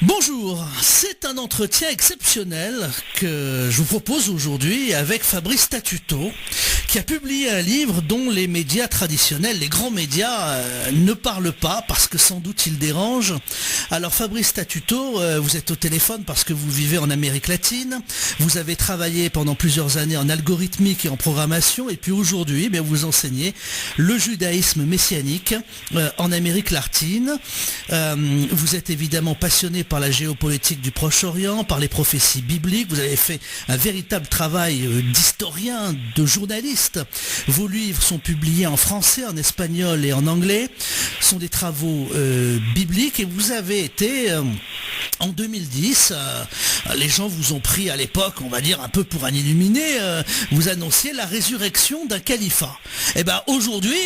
Bonjour, c'est un entretien exceptionnel que je vous propose aujourd'hui avec Fabrice Statuto, qui a publié un livre dont les médias traditionnels, les grands médias, ne parlent pas parce que sans doute ils dérangent. Alors Fabrice Statuto, vous êtes au téléphone parce que vous vivez en Amérique latine, vous avez travaillé pendant plusieurs années en algorithmique et en programmation, et puis aujourd'hui, vous enseignez le judaïsme messianique en Amérique latine. Vous êtes évidemment passionné par la géopolitique du Proche-Orient, par les prophéties bibliques. Vous avez fait un véritable travail d'historien, de journaliste. Vos livres sont publiés en français, en espagnol et en anglais. Ce sont des travaux bibliques, et vous avez été, en 2010, les gens vous ont pris à l'époque, on va dire un peu pour un illuminé, vous annonciez la résurrection d'un califat. Et aujourd'hui,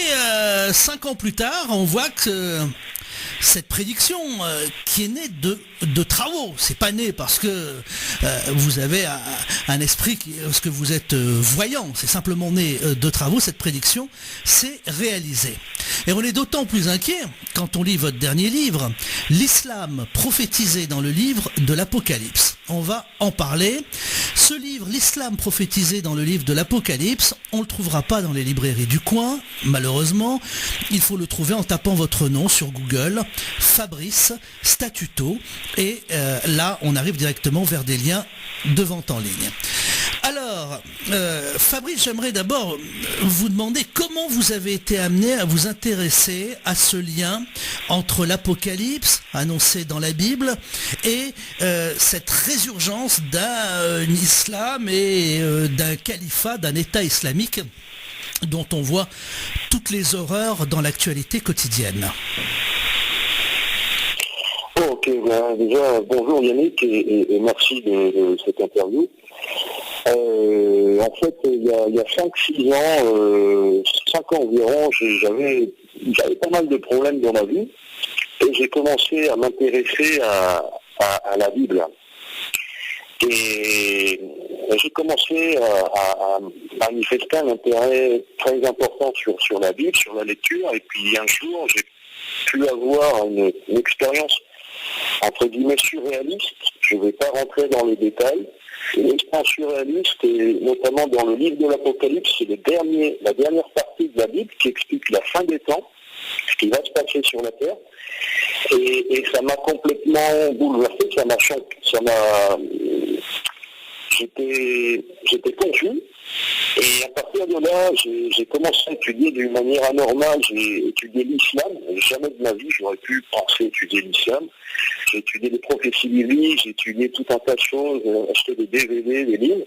5 ans plus tard, on voit que cette prédiction qui est née de travaux, c'est pas né parce que vous avez un esprit, parce que vous êtes voyant, c'est simplement né de travaux. Cette prédiction s'est réalisée. Et on est d'autant plus inquiet quand on lit votre dernier livre, l'islam prophétisé dans le livre de l'Apocalypse. On va en parler. Ce livre, l'islam prophétisé dans le livre de l'Apocalypse, on ne le trouvera pas dans les librairies du coin, malheureusement. Il faut le trouver en tapant votre nom sur Google, Fabrice Statuto, et là on arrive directement vers des liens de vente en ligne. Alors, Fabrice, j'aimerais d'abord vous demander comment vous avez été amené à vous intéresser à ce lien entre l'Apocalypse, annoncé dans la Bible, et cette résurgence d'un islam et d'un califat, d'un État islamique dont on voit toutes les horreurs dans l'actualité quotidienne. Ok, déjà, bonjour Yannick et merci de cette interview. En fait, il y a 5-6 ans, 5 ans environ, j'avais pas mal de problèmes dans ma vie, et j'ai commencé à m'intéresser à la Bible. Et j'ai commencé à manifester un intérêt très important sur la Bible, sur la lecture, et puis un jour, j'ai pu avoir une expérience entre guillemets surréaliste. Je ne vais pas rentrer dans les détails. Une expérience surréaliste, et notamment dans le livre de l'Apocalypse, c'est la dernière partie de la Bible qui explique la fin des temps, ce qui va se passer sur la terre. Et ça m'a complètement bouleversé, j'étais confus. Et à partir de là, j'ai commencé à étudier d'une manière anormale. J'ai étudié l'islam. Jamais de ma vie, j'aurais pu penser étudier l'islam. J'ai étudié les prophéties bibliques, j'ai étudié tout un tas de choses, acheté des DVD, des livres.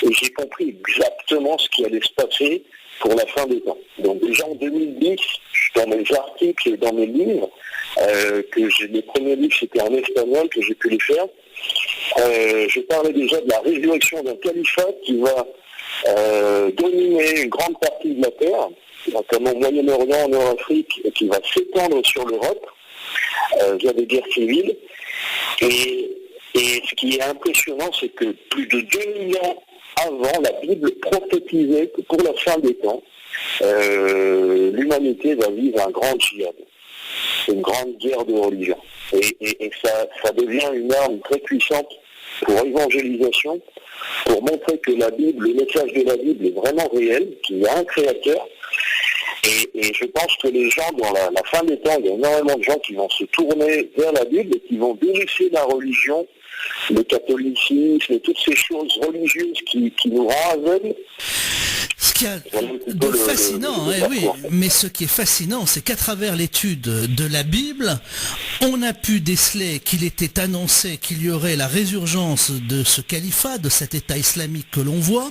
Et j'ai compris exactement ce qui allait se passer pour la fin des temps. Donc déjà en 2010, dans mes articles et dans mes livres, les premiers livres c'était en espagnol que j'ai pu les faire, je parlais déjà de la résurrection d'un califat qui va dominer une grande partie de la terre, notamment au Moyen-Orient, en Nord-Afrique, et qui va s'étendre sur l'Europe via des guerres civiles. Et ce qui est impressionnant, c'est que plus de 2000 ans avant, la Bible prophétisait que pour la fin des temps, l'humanité va vivre un grand djihad, une grande guerre de religion. Et ça devient une arme très puissante pour évangélisation, pour montrer que la Bible, le message de la Bible est vraiment réel, qu'il y a un créateur. Et je pense que les gens, dans la fin des temps, il y a énormément de gens qui vont se tourner vers la Bible et qui vont délaisser la religion, le catholicisme et toutes ces choses religieuses qui nous rendent aveugles. Ce qu'il y a de fascinant, mais ce qui est fascinant, c'est qu'à travers l'étude de la Bible, on a pu déceler qu'il était annoncé qu'il y aurait la résurgence de ce califat, de cet État islamique que l'on voit.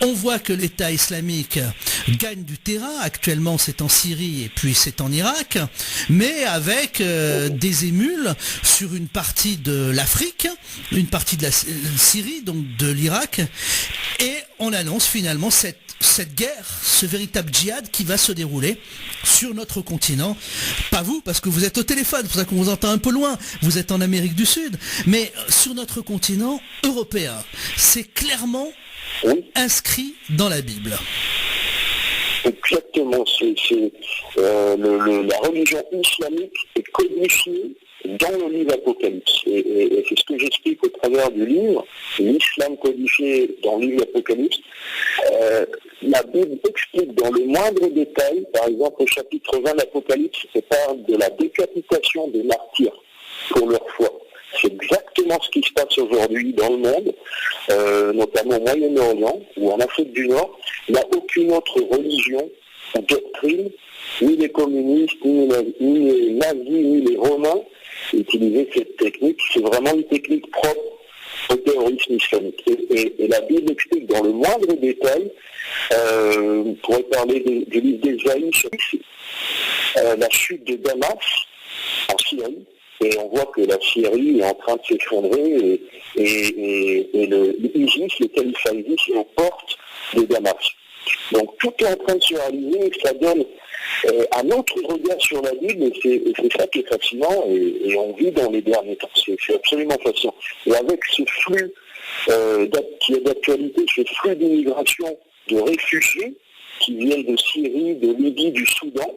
On voit que l'État islamique gagne du terrain. Actuellement, c'est en Syrie et puis c'est en Irak, mais avec des émules sur une partie de l'Afrique, une partie de la Syrie, donc de l'Irak, et on annonce finalement cette guerre, ce véritable djihad qui va se dérouler sur notre continent. Pas vous, parce que vous êtes au téléphone, c'est pour ça qu'on vous entend un peu loin, vous êtes en Amérique du Sud, mais sur notre continent européen. C'est clairement inscrit dans la Bible. Exactement, la religion islamique est codifiée dans le livre Apocalypse. Et c'est ce que j'explique au travers du livre, l'islam codifié dans le livre Apocalypse. La Bible explique dans le moindre détail, par exemple au chapitre 20 de l'Apocalypse, qui parle de la décapitation des martyrs pour leur foi. C'est exactement ce qui se passe aujourd'hui dans le monde, notamment au Moyen-Orient ou en Afrique du Nord. Il n'y a aucune autre religion ou doctrine, ni les communistes, ni les nazis, ni les romains, utilisaient cette technique. C'est vraiment une technique propre au terrorisme islamique. Et la Bible explique dans le moindre détail, on pourrait parler du livre d'Ésaïe, la chute de Damas en Syrie. Et on voit que la Syrie est en train de s'effondrer et l'ISIS, le califat ISIS, est aux portes de Damas. Donc tout est en train de se réaliser et ça donne un autre regard sur la Bible et c'est ça qui est fascinant et on vit dans les derniers temps. C'est absolument fascinant. Et avec ce flux qui est d'actualité, ce flux d'immigration de réfugiés qui viennent de Syrie, de Libye, du Soudan,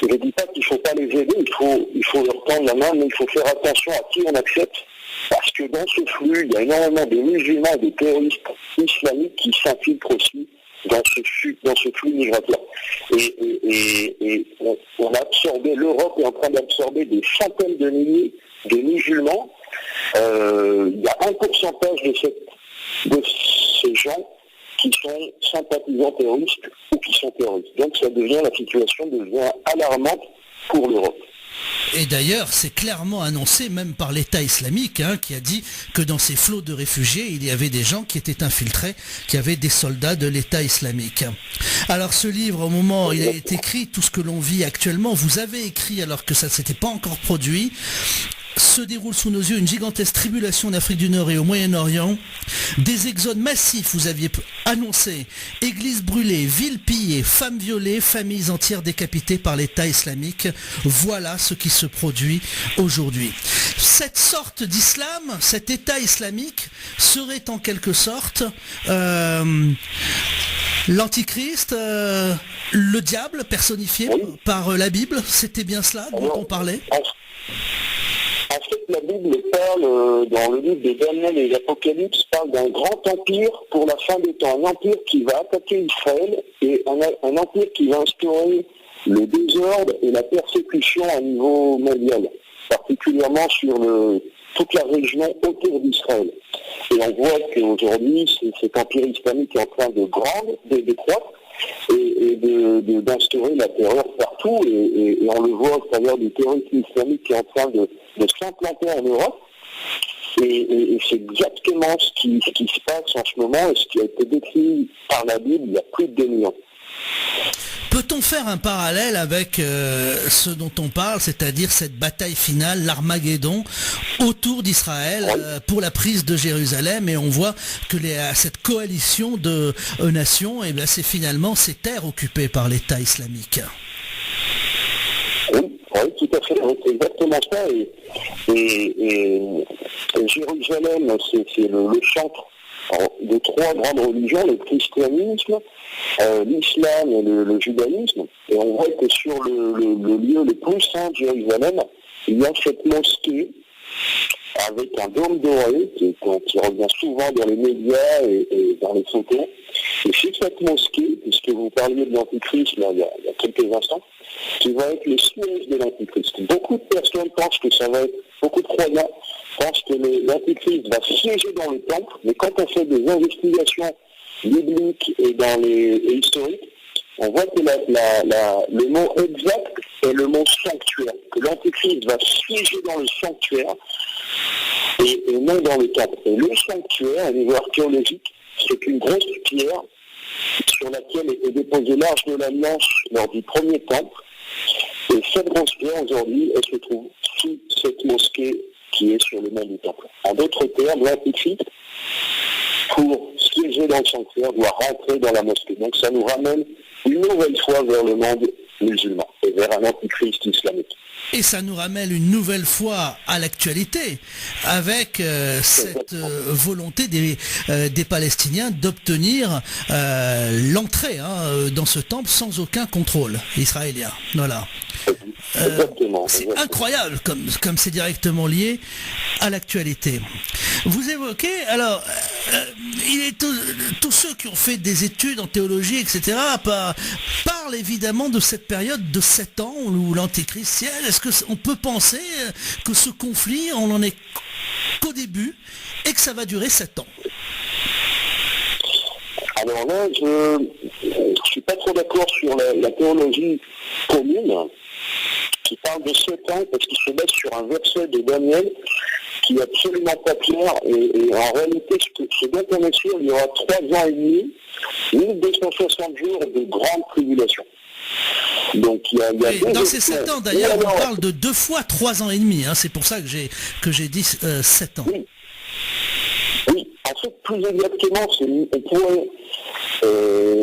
je ne dis pas qu'il ne faut pas les aider, il faut leur tendre la main, mais il faut faire attention à qui on accepte, parce que dans ce flux, il y a énormément de musulmans et de terroristes islamiques qui s'infiltrent aussi dans ce flux migratoire. Et on a absorbé, l'Europe est en train d'absorber des centaines de milliers de musulmans. Il y a un pourcentage de ces gens qui sont sympathisants terroristes ou qui sont terroristes. Donc la situation devient alarmante pour l'Europe. Et d'ailleurs, c'est clairement annoncé même par l'État islamique, qui a dit que dans ces flots de réfugiés, il y avait des gens qui étaient infiltrés, qui avaient des soldats de l'État islamique. Alors ce livre, au moment où il a été écrit, tout ce que l'on vit actuellement, vous avez écrit alors que ça ne s'était pas encore produit, se déroule sous nos yeux une gigantesque tribulation en Afrique du Nord et au Moyen-Orient, des exodes massifs, vous aviez annoncé, églises brûlées, villes pillées, femmes violées, familles entières décapitées par l'État islamique. Voilà ce qui se produit aujourd'hui. Cette sorte d'islam, cet État islamique, serait en quelque sorte l'Antichrist, le diable personnifié par la Bible. C'était bien cela dont on parlait ? En fait, la Bible parle, dans le livre de Daniel et l'Apocalypse, parle d'un grand empire pour la fin des temps. Un empire qui va attaquer Israël et un empire qui va instaurer le désordre et la persécution à niveau mondial, particulièrement sur toute la région autour d'Israël. Et on voit qu'aujourd'hui, cet empire islamique est en train de croître et d'instaurer la terreur partout. Et on le voit à travers du terrorisme islamique qui est en train de s'implanter en Europe. Et c'est exactement ce qui se passe en ce moment et ce qui a été décrit par la Bible il y a plus de 2000 ans. Peut-on faire un parallèle avec ce dont on parle, c'est-à-dire cette bataille finale, l'Armageddon, autour d'Israël pour la prise de Jérusalem, et on voit que cette coalition de nations, c'est finalement ces terres occupées par l'État islamique. Oui, tout à fait, c'est exactement ça. Et Jérusalem, c'est le centre de trois grandes religions, le christianisme, l'islam et le judaïsme. Et on voit que sur le lieu le plus saint de Jérusalem, il y a cette mosquée avec un dôme doré qui revient souvent dans les médias et dans les photos. Et c'est cette mosquée, puisque vous parliez de l'Antichrist il y a quelques instants, qui va être le siège de l'Antichrist. Beaucoup de personnes pensent que ça va être, beaucoup de croyants pensent que l'Antichrist va siéger dans le temple, mais quand on fait des investigations bibliques et historiques, on voit que le mot exact est le mot sanctuaire, que l'Antichrist va siéger dans le sanctuaire et non dans le temple. Et le sanctuaire, au niveau archéologique, c'est une grosse pierre sur laquelle était déposé l'Arche de l'Alliance lors du premier temple. Et cette grosse pierre, aujourd'hui, elle se trouve sous cette mosquée qui est sur le mont du temple. En d'autres termes, l'Antichrist, pour siéger dans le sanctuaire, doit rentrer dans la mosquée. Donc ça nous ramène une nouvelle fois vers le monde musulman et vers un antichrist islamique. Et ça nous ramène une nouvelle fois à l'actualité, avec cette volonté des Palestiniens d'obtenir l'entrée dans ce temple sans aucun contrôle israélien. Voilà. Exactement. C'est incroyable comme c'est directement lié à l'actualité. Vous évoquez, alors, il est tous ceux qui ont fait des études en théologie, etc., parlent évidemment de cette période de 7 ans où l'Antéchrist siège. Est-ce qu'on peut penser que ce conflit, on n'en est qu'au début et que ça va durer 7 ans? Alors là, je suis pas trop d'accord sur la théologie commune qui parle de 7 ans parce qu'il se base sur un verset de Daniel qui est absolument pas clair et en réalité, ce dont on est sûr, il y aura 3 ans et demi, 1260 jours de grande tribulation. Donc il y a dans ces 7 ans, d'ailleurs, on parle de 2 fois 3 ans et demi, hein, c'est pour ça que j'ai dit 7 ans. Oui. Oui, en fait, plus exactement, on pourrait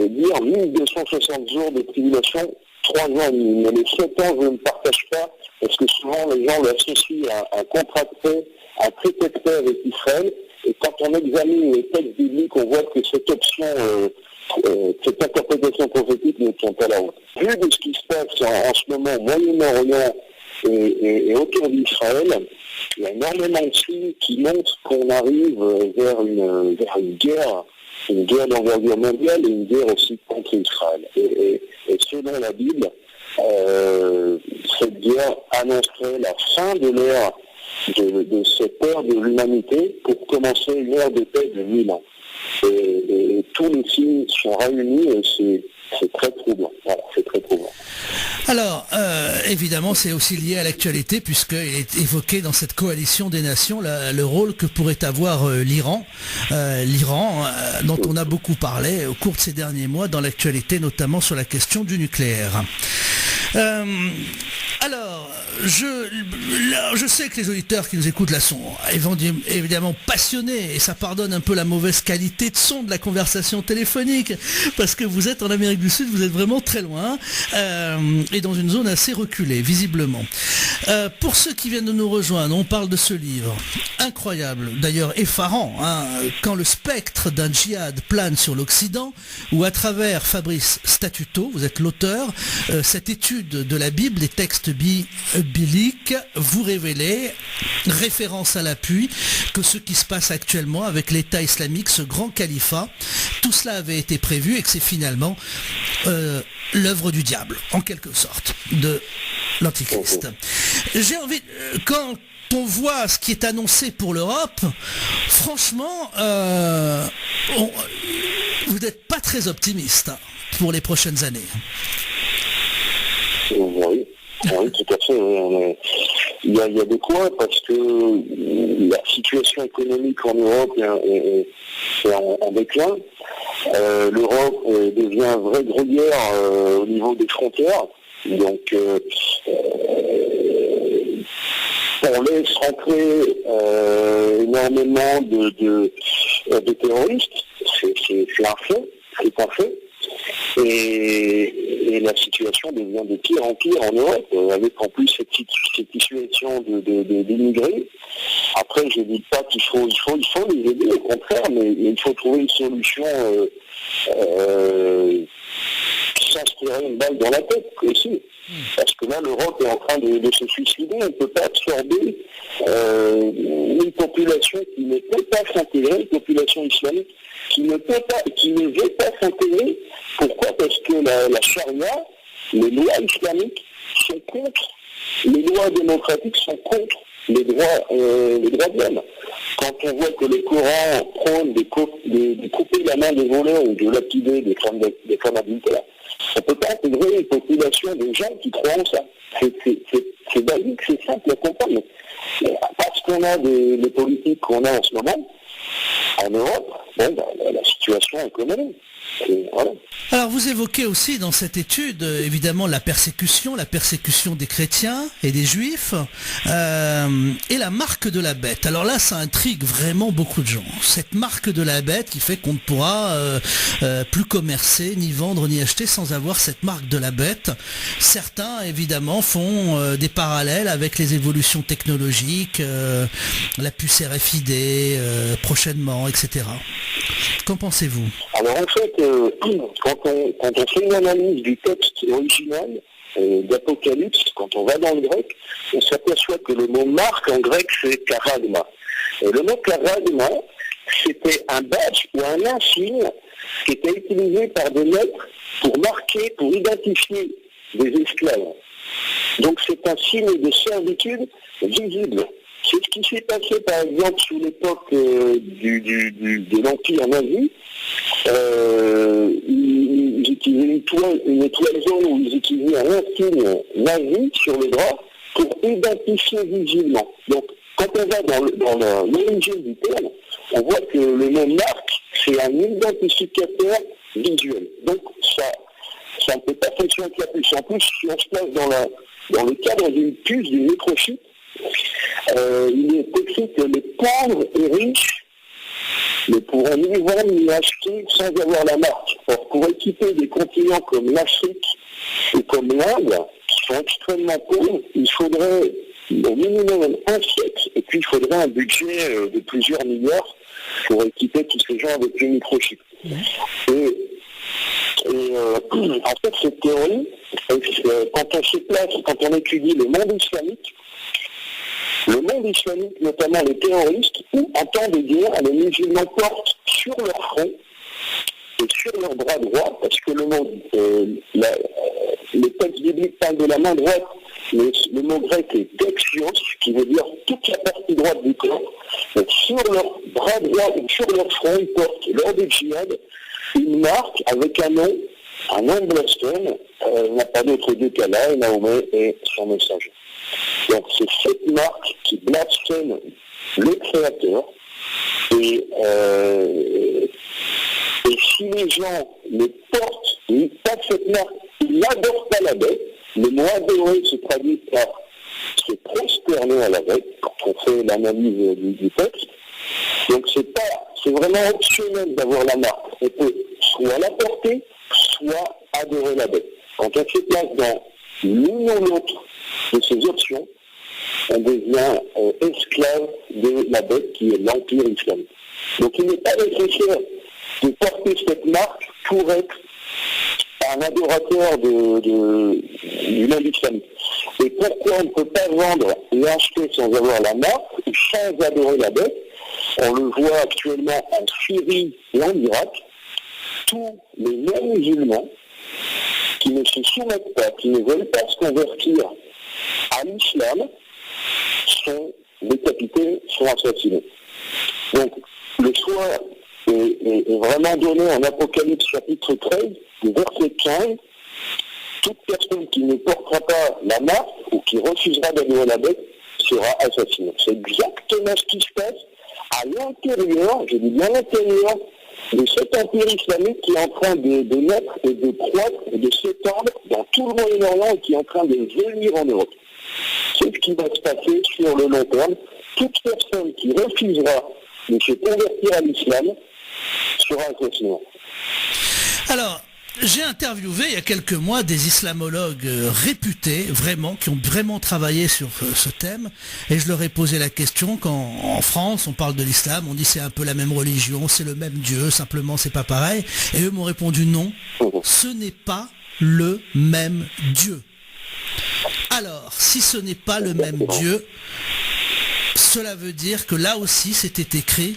dire 1260 jours de tribulation, 3 ans et demi. Mais les 7 ans, je ne partage pas, parce que souvent les gens l'associent à un contrat de paix, un traité de paix avec Israël, et quand on examine les textes bibliques, on voit que cette option, cette interprétation prophétique ne tient pas la route. Vu de ce qui se passe en ce moment au Moyen-Orient et autour d'Israël, il y a énormément de signes qui montrent qu'on arrive vers une guerre d'envergure mondiale et une guerre aussi contre Israël. Et selon la Bible, cette guerre annoncerait la fin de l'ère de cette ère de l'humanité pour commencer une ère de paix de 1000 ans. Et tous les signes sont réunis et c'est très troublant. Voilà, c'est très troublant. Alors, évidemment, c'est aussi lié à l'actualité, puisqu'il est évoqué dans cette coalition des nations le rôle que pourrait avoir l'Iran. L'Iran, dont on a beaucoup parlé au cours de ces derniers mois dans l'actualité, notamment sur la question du nucléaire. Alors, je sais que les auditeurs qui nous écoutent là sont évidemment passionnés, et ça pardonne un peu la mauvaise qualité de son de la conversation téléphonique, parce que vous êtes en Amérique du Sud, vous êtes vraiment très loin, et dans une zone assez reculée, visiblement. Pour ceux qui viennent de nous rejoindre, on parle de ce livre, incroyable, d'ailleurs effarant, hein, quand le spectre d'un djihad plane sur l'Occident, où à travers Fabrice Statuto, vous êtes l'auteur, cette étude de la Bible, des textes bibliques, vous révélez, référence à l'appui, que ce qui se passe actuellement avec l'État islamique, ce grand califat, tout cela avait été prévu et que c'est finalement l'œuvre du diable, en quelque sorte, de l'Antichrist. J'ai envie, quand on voit ce qui est annoncé pour l'Europe, franchement, vous n'êtes pas très optimiste pour les prochaines années. Oui, tout à fait. Il y a de quoi, parce que la situation économique en Europe est en déclin. L'Europe devient un vrai gruyère au niveau des frontières. Donc, on laisse rentrer énormément de terroristes. C'est un fait. C'est un fait. Et la situation devient de pire en pire en Europe, avec en plus cette situation d'immigrés. Après, je ne dis pas qu'il faut les aider, au contraire, mais il faut trouver une solution sans se tirer une balle dans la tête aussi. Parce que là, l'Europe est en train de se suicider. On ne peut pas absorber une population qui ne peut pas s'intégrer, une population islamique qui ne veut pas s'intégrer. Pourquoi? Parce que la charia, les lois islamiques sont contre, les lois démocratiques sont contre les droits de l'homme. Quand on voit que le Coran prône de couper la main des voleurs ou de lapider des femmes adultères, on ne peut pas intégrer une population de gens qui croient en ça. C'est basique, c'est simple à comprendre. Mais parce qu'on a les politiques qu'on a en ce moment, en Europe, la situation est comme elle est. Voilà. Alors vous évoquez aussi dans cette étude évidemment la persécution des chrétiens et des juifs et la marque de la bête. Alors là ça intrigue vraiment beaucoup de gens. Cette marque de la bête qui fait qu'on ne pourra plus commercer, ni vendre, ni acheter sans avoir cette marque de la bête. Certains évidemment font des parallèles avec les évolutions technologiques, la puce RFID prochainement, etc. Qu'en pensez-vous? Alors en fait, quand on fait une analyse du texte original, d'Apocalypse, quand on va dans le grec, on s'aperçoit que le mot marque en grec, c'est karagma. Et le mot karagma, c'était un badge ou un insigne qui était utilisé par des maîtres pour marquer, pour identifier des esclaves. Donc c'est un signe de servitude visible. C'est ce qui s'est passé par exemple sous l'époque de l'Empire nazi. Ils utilisaient une étoile jaune où ils utilisaient un insigne nazi sur le bras pour identifier visiblement. Donc quand on va dans l'origine du terme, on voit que le mot marque, c'est un identificateur visuel. Donc ça ne peut pas fonctionner avec la puce. En plus, si on se place dans le cadre d'une puce, d'une microchip, il est écrit que les pauvres et riches ne pourront ni vendre ni acheter sans avoir la marque. Or, pour équiper des continents comme l'Afrique et comme l'Inde, qui sont extrêmement pauvres, il faudrait au minimum un siècle, et puis il faudrait un budget de plusieurs milliards pour équiper tous ces gens avec une microchip. En fait, cette théorie, quand on étudie le monde islamique, notamment les terroristes, en temps de guerre, les musulmans portent sur leur front et sur leur bras droit, parce que le texte biblique parle de la main droite, mais le mot grec est dexios, qui veut dire toute la partie droite du corps. Donc sur leur bras droit ou sur leur front, ils portent, lors des djihad, une marque avec un nom blasphème. Il n'y a pas d'autre Dieu qu'Allah, et Mahomet est son messager. Donc c'est cette marque qui blasphème le Créateur. Et si les gens ne portent pas cette marque, ils n'adorent pas la bête. Le mot adorer se traduit par se prosterner à la bête, quand on fait l'analyse du texte. Donc c'est vraiment optionnel d'avoir la marque. On peut soit la porter, soit adorer la bête. Quand on se place dans l'une ou l'autre de ces options, on devient esclave de la bête qui est l'Empire islamique. Donc il n'est pas nécessaire de porter cette marque pour être un adorateur du monde islamique. Et pourquoi on ne peut pas vendre et acheter sans avoir la marque, ou sans adorer la bête? On le voit actuellement en Syrie et en Irak. Tous les non-musulmans qui ne se soumettent pas, qui ne veulent pas se convertir à l'islam, sont décapités, sont assassinés. Donc le choix est vraiment donné en Apocalypse chapitre 13, verset 15. Toute personne qui ne portera pas la marque ou qui refusera d'adorer la bête sera assassinée. C'est exactement ce qui se passe à l'intérieur, je dis bien à l'intérieur, de cet empire islamique qui est en train de naître et de croître et de s'étendre dans tout le Moyen-Orient et qui est en train de venir en Europe. C'est ce qui va se passer sur le long terme. Toute personne qui refusera de se convertir à l'islam sera assassinée. Alors, j'ai interviewé il y a quelques mois des islamologues réputés, vraiment, qui ont vraiment travaillé sur ce thème, et je leur ai posé la question quand en France on parle de l'islam, on dit c'est un peu la même religion, c'est le même Dieu, simplement c'est pas pareil, et eux m'ont répondu non, ce n'est pas le même Dieu. Alors, si ce n'est pas le même Dieu, cela veut dire que là aussi c'était écrit,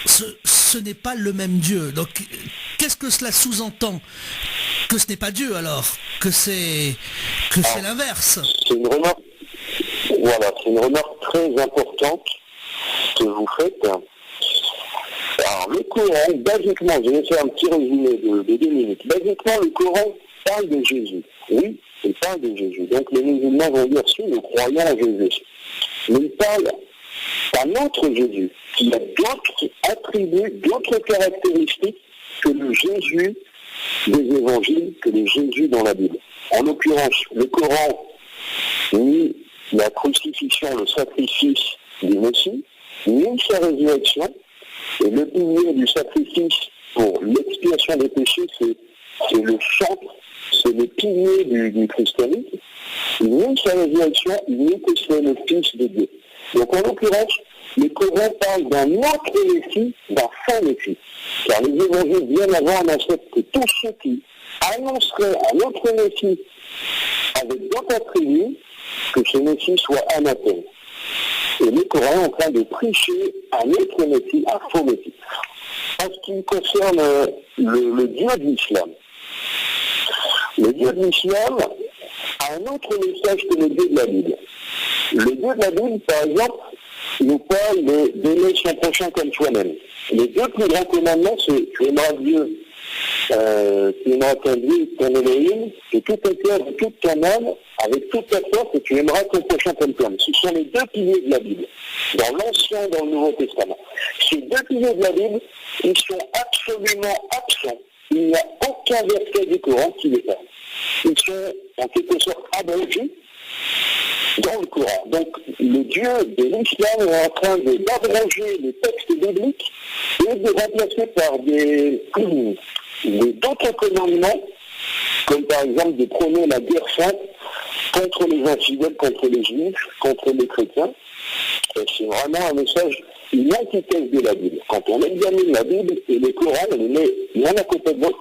ce n'est pas le même Dieu. Donc, qu'est-ce que cela sous-entend? Que ce n'est pas Dieu alors? Que c'est l'inverse? C'est une remarque, c'est une remarque très importante que vous faites. Alors, le Coran, basiquement, je vais faire un petit résumé de 2 minutes. Basiquement, le Coran parle de Jésus. Oui, il parle de Jésus. Donc, les musulmans vont dire si nous croyons en Jésus. Mais il parle d'un autre Jésus, qui a d'autres attributs, d'autres caractéristiques que le Jésus des évangiles, que le Jésus dans la Bible. En l'occurrence, le Coran nie la crucifixion, le sacrifice du Messie, ni sa résurrection, et le pilier du sacrifice pour l'expiation des péchés, c'est le centre, c'est le pilier du christianisme, ni sa résurrection, ni que c'est le Fils de Dieu. Donc en l'occurrence, le Coran parle d'un autre Messie, d'un faux Messie. Car les évangiles bien avant n'acceptent que tous ceux qui annoncerait un autre Messie avec d'autres attributs, que ce Messie soit anathème. Et le Coran est en train de prêcher un autre Messie, un faux Messie. En ce qui concerne le Dieu de l'islam, le Dieu de l'islam a un autre message que le Dieu de la Bible. Le Dieu de la Bible, par exemple, nous parle d'aimer son prochain comme soi-même. Les deux plus grands commandements, c'est tu aimeras Dieu, tu aimeras ton Dieu, ton Elohim, de tout ton cœur, de toute ton âme, avec toute ta force, et tu aimeras ton prochain comme toi-même. Ce sont les deux piliers de la Bible, dans l'Ancien et dans le Nouveau Testament. Ces deux piliers de la Bible, ils sont absolument absents. Il n'y a aucun verset du Coran qui les parle. Ils sont en quelque sorte abrogés dans le Coran. Donc le Dieu de l'islam est en train d'abroger les textes bibliques et de remplacer par d'autres commandements, comme par exemple de prôner la guerre sainte contre les infidèles, contre les juifs, contre les chrétiens. Et c'est vraiment un message, une antithèse de la Bible. Quand on examine la Bible et le Coran, on les met l'un à côté de l'autre,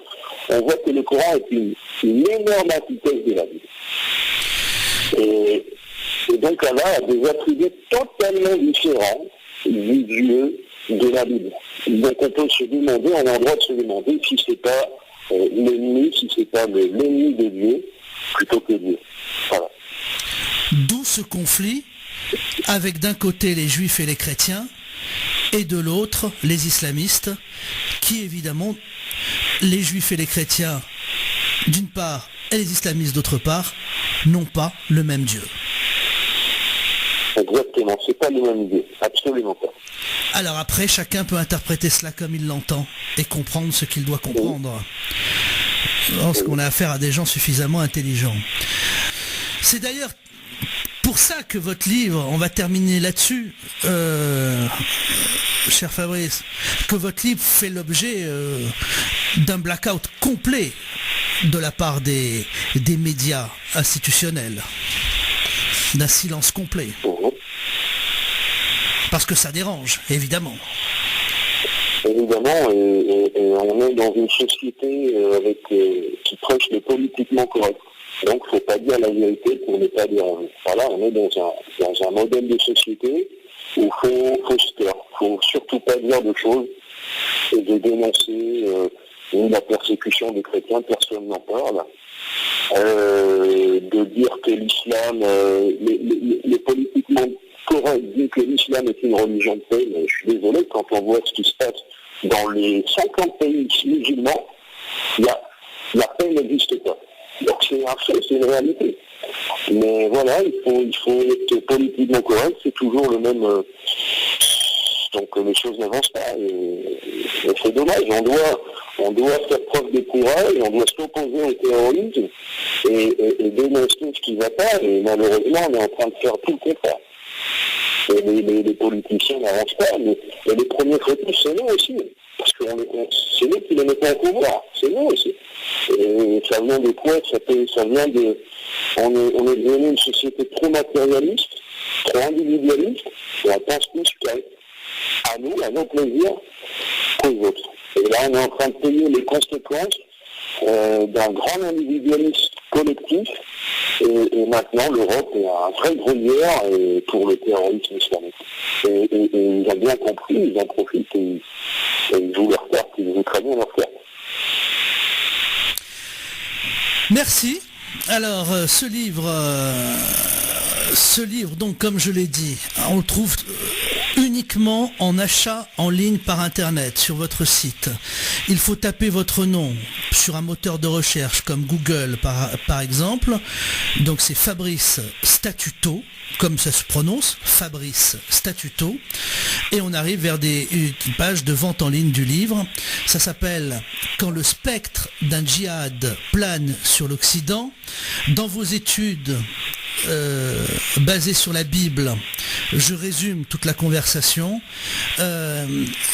on voit que le Coran est une énorme antithèse de la Bible. Et donc Allah a des attributs totalement différents du Dieu de la Bible. Donc on peut se demander, on a le droit de se demander si c'est pas l'ennemi, si c'est pas l'ennemi de Dieu plutôt que Dieu. Voilà. D'où ce conflit avec d'un côté les juifs et les chrétiens et de l'autre les islamistes qui évidemment, les juifs et les chrétiens d'une part et les islamistes d'autre part n'ont pas le même Dieu. Exactement, c'est pas le même Dieu, absolument pas. Alors après, chacun peut interpréter cela comme il l'entend et comprendre ce qu'il doit comprendre. Lorsqu'on a affaire à des gens suffisamment intelligents. C'est d'ailleurs pour ça que votre livre, on va terminer là-dessus, cher Fabrice, que votre livre fait l'objet d'un blackout complet de la part des médias institutionnels, d'un silence complet. Parce que ça dérange, évidemment. Évidemment, et on est dans une société qui prêche le politiquement correct. Donc, il ne faut pas dire la vérité pour ne pas déranger. Voilà, on est dans un modèle de société où il faut se taire. Il ne faut surtout pas dire de choses et de dénoncer la persécution des chrétiens, personne n'en parle. De dire que l'islam, les politiquement corrects disent que l'islam est une religion de paix, mais je suis désolé, quand on voit ce qui se passe dans les 50 pays musulmans, la paix n'existe pas. Donc c'est un fait, c'est une réalité. Mais voilà, il faut être politiquement correct, c'est toujours le même. Donc les choses n'avancent pas. Et c'est dommage, on doit faire preuve de courage, on doit s'opposer au terrorisme et dénoncer ce qui ne va pas. Et malheureusement, on est en train de faire tout le contraire. Et les politiciens n'avancent pas. Mais les premiers fautifs, c'est nous aussi. Parce que c'est nous qui les mettons en pouvoir. C'est nous aussi. Et ça vient de quoi? Ça vient de... On est devenu une société trop matérialiste, trop individualiste, et on pense plus qu'à nous, à nos plaisirs, qu'aux autres. Et là, on est en train de payer les conséquences d'un grand individualisme collectif. Et maintenant, l'Europe est un vrai gruyère pour le terrorisme islamique. Et ils ont bien compris, ils en profitent et ils jouent leur carte, ils jouent très bien leur carte. Merci. Alors, ce livre, donc, comme je l'ai dit, on le trouve uniquement en achat en ligne par Internet, sur votre site. Il faut taper votre nom sur un moteur de recherche comme Google, par exemple. Donc, c'est Fabrice Statuto, comme ça se prononce, Fabrice Statuto. Et on arrive vers une page de vente en ligne du livre. Ça s'appelle « Quand le spectre d'un djihad plane sur l'Occident ». Dans vos études basées sur la Bible, Je résume toute la conversation.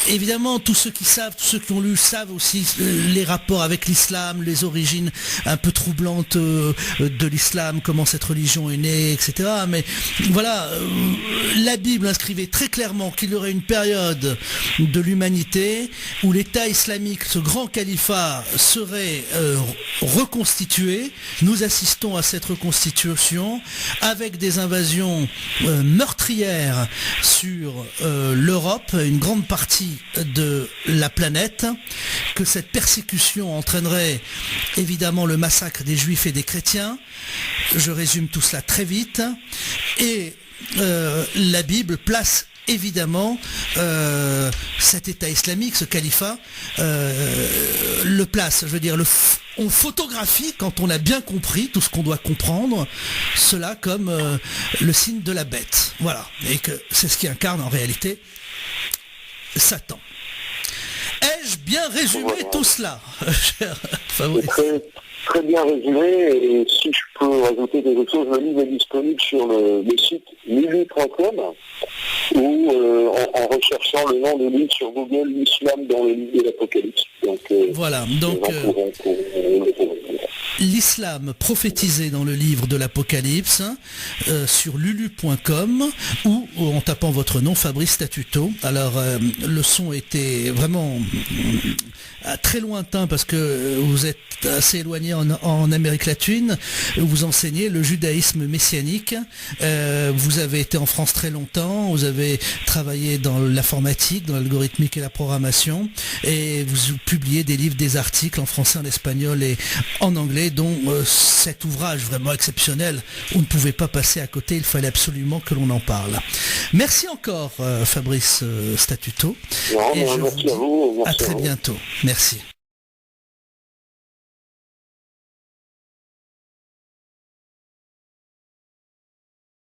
Évidemment, tous ceux qui savent, tous ceux qui ont lu savent aussi les rapports avec l'islam, les origines un peu troublantes de l'islam, comment cette religion est née, etc. Mais voilà, la Bible inscrivait très clairement qu'il y aurait une période de l'humanité où l'État islamique, ce grand califat, serait reconstitué. Nous assistons à cette reconstitution avec des invasions meurtrières sur l'Europe, une grande partie de la planète, que cette persécution entraînerait évidemment le massacre des Juifs et des chrétiens. Je résume tout cela très vite. Et la Bible place évidemment cet État islamique, ce califat, le place, je veux dire, on photographie, quand on a bien compris tout ce qu'on doit comprendre, cela comme le signe de la bête. Voilà. Et que c'est ce qui incarne en réalité Satan. Ai-je bien résumé tout cela, cher Fabrice? Très bien résumé, et si je peux rajouter quelque chose, le livre est disponible sur le site lulu.com ou en recherchant le nom de livre sur Google, l'islam dans le livre de l'Apocalypse. Donc, voilà, donc l'islam prophétisé dans le livre de l'Apocalypse sur lulu.com ou en tapant votre nom, Fabrice Statuto. Alors le son était vraiment très lointain parce que vous êtes assez éloigné en Amérique latine. Vous enseignez le judaïsme messianique. Vous avez été en France très longtemps. Vous avez travaillé dans l'informatique, dans l'algorithmique et la programmation. Et vous publiez des livres, des articles en français, en espagnol et en anglais, dont cet ouvrage vraiment exceptionnel. On ne pouvait pas passer à côté. Il fallait absolument que l'on en parle. Merci encore, Fabrice Statuto. Non, et je vous dis à très bientôt. Merci.